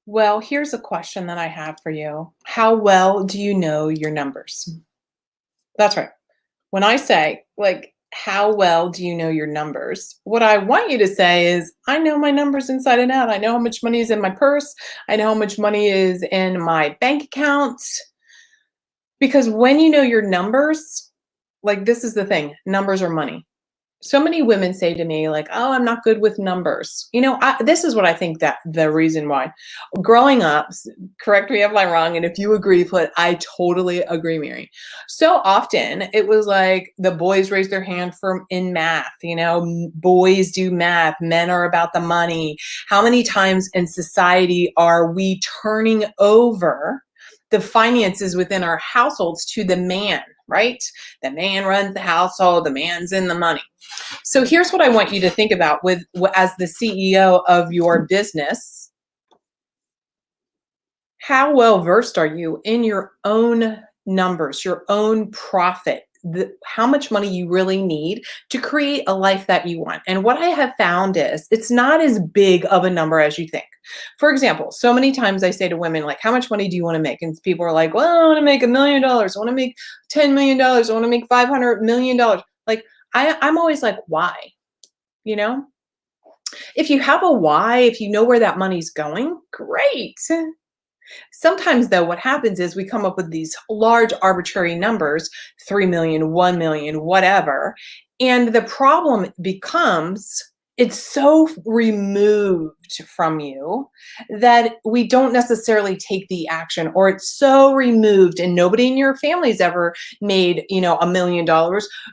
Well, here's a question that I have for you. How well do you know your numbers? That's right. When I say, how well do you know your numbers? What I want you to say is, I know my numbers inside and out. I know how much money is in my purse. I know how much money is in my bank account. Because when you know your numbers, this is the thing, numbers are money. So many women say to me, "Oh, I'm not good with numbers." This is what I think that the reason why. Growing up, correct me if I'm wrong, and if you agree, put I totally agree, Mary. So often it was like the boys raise their hand for in math. Boys do math. Men are about the money. How many times in society are we turning over the finances within our households to the man? Right? The man runs the household. The man's in the money. So here's what I want you to think about with as the CEO of your business. How well versed are you in your own numbers, your own profit, how much money you really need to create a life that you want? And what I have found is it's not as big of a number as you think. For example, so many times I say to women, how much money do you want to make? And people are like, well, I want to make $1 million. I want to make $10 million. I want to make $500 million. I'm always like, why? You know, if you have a why, if you know where that money's going, great. Sometimes, though, what happens is we come up with these large arbitrary numbers, 3 million, 1 million, whatever. And the problem becomes it's so removed from you that we don't necessarily take the action, or it's so removed and nobody in your family's ever made, $1 million.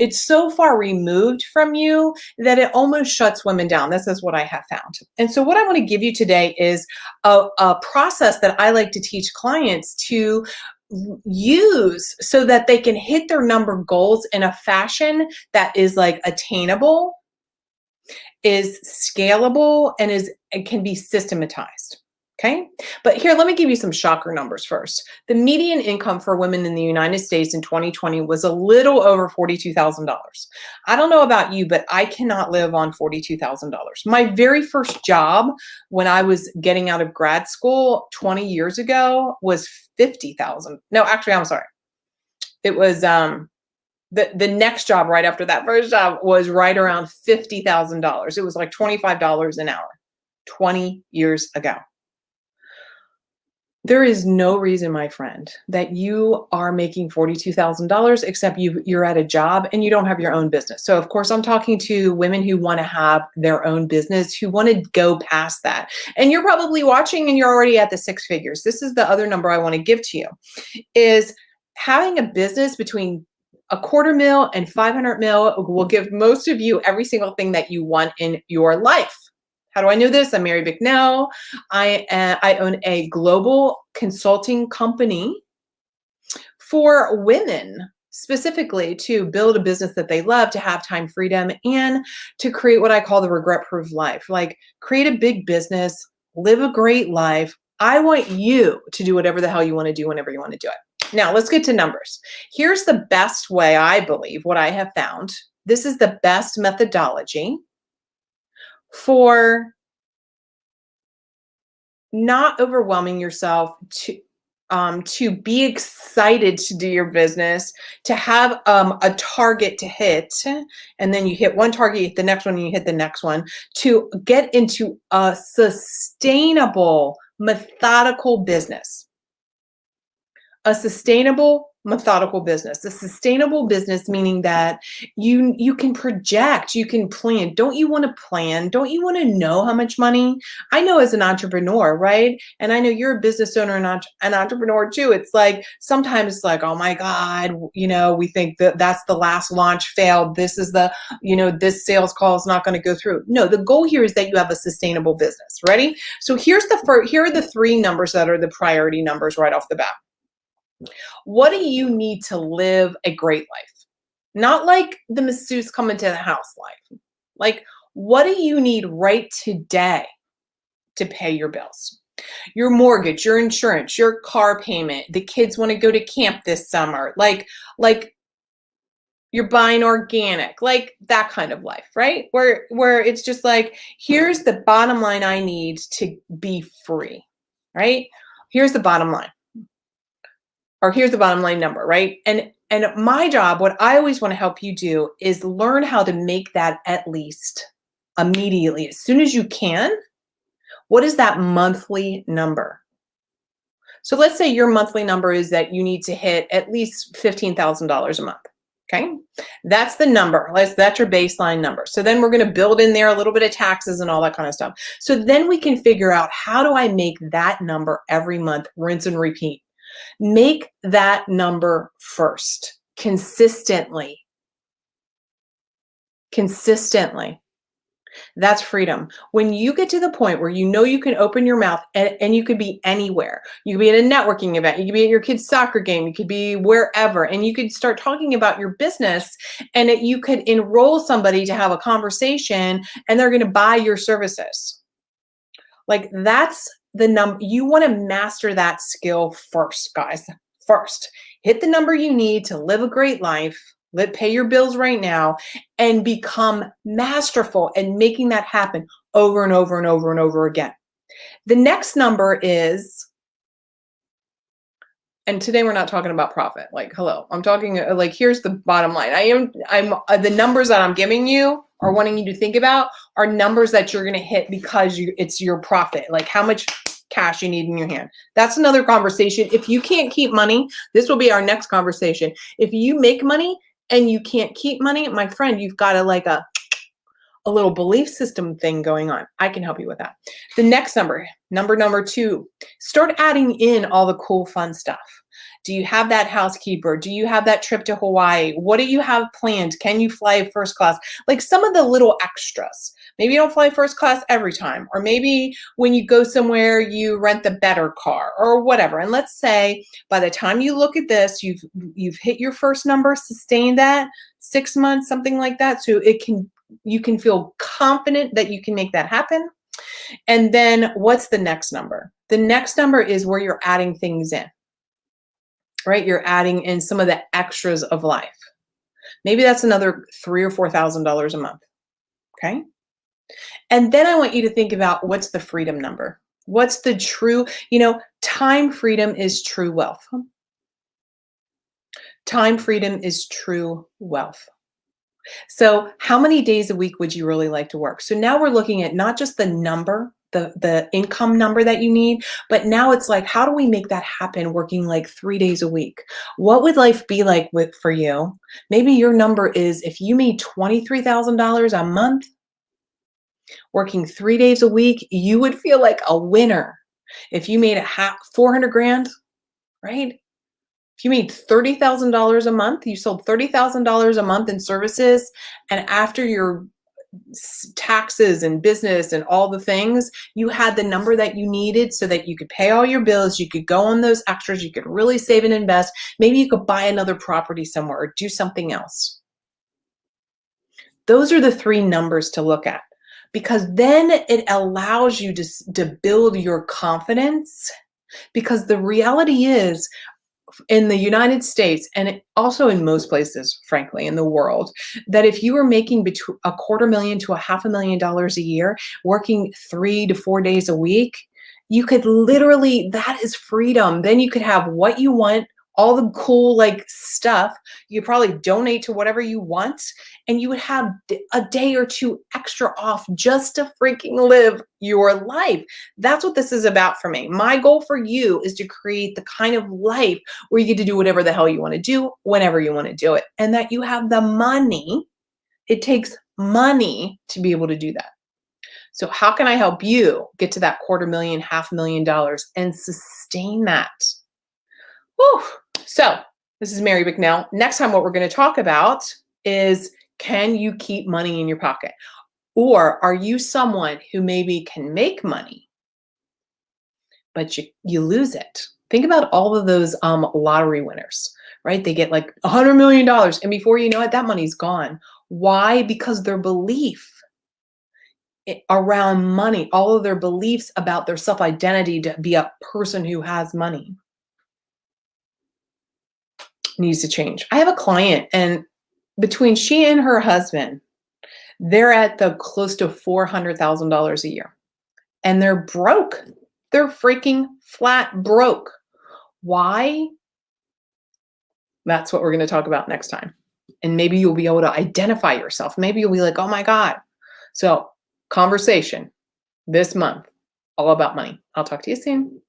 It's so far removed from you that it almost shuts women down. This is what I have found. And so what I want to give you today is a process that I like to teach clients to use so that they can hit their number goals in a fashion that is attainable, is scalable, and it can be systematized. Okay. But here, let me give you some shocker numbers first. The median income for women in the United States in 2020 was a little over $42,000. I don't know about you, but I cannot live on $42,000. My very first job when I was getting out of grad school 20 years ago was 50,000. No, actually, I'm sorry. It was the next job right after that first job was right around $50,000. It was like $25 an hour 20 years ago. There is no reason, my friend, that you are making $42,000 except you're at a job and you don't have your own business. So, of course, I'm talking to women who want to have their own business, who want to go past that. And you're probably watching and you're already at the six figures. This is the other number I want to give to you, is having a business between $250,000 and $500,000 will give most of you every single thing that you want in your life. How do I know this? I'm Mary Bicknell. I own a global consulting company for women, specifically to build a business that they love, to have time freedom, and to create what I call the regret-proof life. Create a big business, live a great life. I want you to do whatever the hell you want to do whenever you want to do it. Now, let's get to numbers. Here's the best way, I believe, what I have found. This is the best methodology for not overwhelming yourself, to be excited to do your business, to have a target to hit, and then you hit one target, you hit the next one, and you hit the next one, to get into a sustainable, methodical business. A sustainable, methodical business. A sustainable business meaning that you can project, you can plan. Don't you want to plan? Don't you want to know how much money? I know, as an entrepreneur, right? And I know you're a business owner and an entrepreneur too. It's sometimes it's oh my God, we think that that's the last launch failed. This is this sales call is not going to go through. No, the goal here is that you have a sustainable business. Ready? So here are the three numbers that are the priority numbers right off the bat. What do you need to live a great life? Not like the masseuse coming to the house life. What do you need right today to pay your bills? Your mortgage, your insurance, your car payment, the kids want to go to camp this summer. You're buying organic, that kind of life, right? Where it's just here's the bottom line I need to be free. right? Here's the bottom line, or here's the bottom line number, right? And my job, what I always want to help you do is learn how to make that at least immediately, as soon as you can. What is that monthly number? So let's say your monthly number is that you need to hit at least $15,000 a month. Okay. That's the number. That's your baseline number. So then we're going to build in there a little bit of taxes and all that kind of stuff. So then we can figure out, how do I make that number every month, rinse and repeat? Make that number first, consistently. Consistently. That's freedom. When you get to the point where you know you can open your mouth, and you could be anywhere. You could be at a networking event. You could be at your kid's soccer game. You could be wherever. And you could start talking about your business, and that you could enroll somebody to have a conversation, and they're going to buy your services. Like, that's the number. You want to master that skill first, guys. First, hit the number you need to live a great life. Pay your bills right now, and become masterful at making that happen over and over and over and over again. The next number is, and today we're not talking about profit. Like, hello, I'm talking like, here's the bottom line. I'm the numbers that I'm giving you, or wanting you to think about, are numbers that you're going to hit because it's your profit. Like, how much cash you need in your hand. That's another conversation. If you can't keep money, this will be our next conversation. If you make money and you can't keep money, my friend, you've got a little belief system thing going on. I can help you with that. The next number 2, start adding in all the cool, fun stuff. Do you have that housekeeper? Do you have that trip to Hawaii? What do you have planned? Can you fly first class? Like, some of the little extras. Maybe you don't fly first class every time, or maybe when you go somewhere, you rent the better car or whatever. And let's say by the time you look at this, you've hit your first number, sustained that 6 months, something like that. So you can feel confident that you can make that happen. And then what's the next number? The next number is where you're adding things in, right? You're adding in some of the extras of life. Maybe that's another $3,000 or $4,000 a month. Okay. And then I want you to think about, what's the freedom number? What's the true, time freedom is true wealth. Time freedom is true wealth. So how many days a week would you really like to work? So now we're looking at not just the number, the income number that you need, but now it's like, how do we make that happen working like 3 days a week? What would life be like for you? Maybe your number is, if you made $23,000 a month, working 3 days a week, you would feel like a winner. If you made 400 grand, right? If you made $30,000 a month, you sold $30,000 a month in services, and after your taxes and business and all the things, you had the number that you needed so that you could pay all your bills, you could go on those extras, you could really save and invest. Maybe you could buy another property somewhere or do something else. Those are the 3 numbers to look at, because then it allows you to build your confidence. Because the reality is, in the United States, and also in most places, frankly, in the world, that if you were making between $250,000 to $500,000 a year, working 3 to 4 days a week, you could literally, that is freedom. Then you could have what you want, all the cool stuff. You could probably donate to whatever you want, and you would have a day or 2 extra off just to freaking live your life. That's what this is about for me. My goal for you is to create the kind of life where you get to do whatever the hell you want to do, whenever you want to do it, and that you have the money. It takes money to be able to do that. So how can I help you get to that $250,000, $500,000 and sustain that? Whew. So this is Mary Bicknell. Next time, what we're going to talk about is, can you keep money in your pocket? Or are you someone who maybe can make money, but you lose it? Think about all of those lottery winners, right? They get like $100 million, and before you know it, that money's gone. Why? Because their belief around money, all of their beliefs about their self-identity to be a person who has money, needs to change. I have a client, and between she and her husband, they're at the close to $400,000 a year, and they're broke. They're freaking flat broke. Why? That's what we're going to talk about next time. And maybe you'll be able to identify yourself. Maybe you'll be like, oh my God. So, conversation this month, all about money. I'll talk to you soon.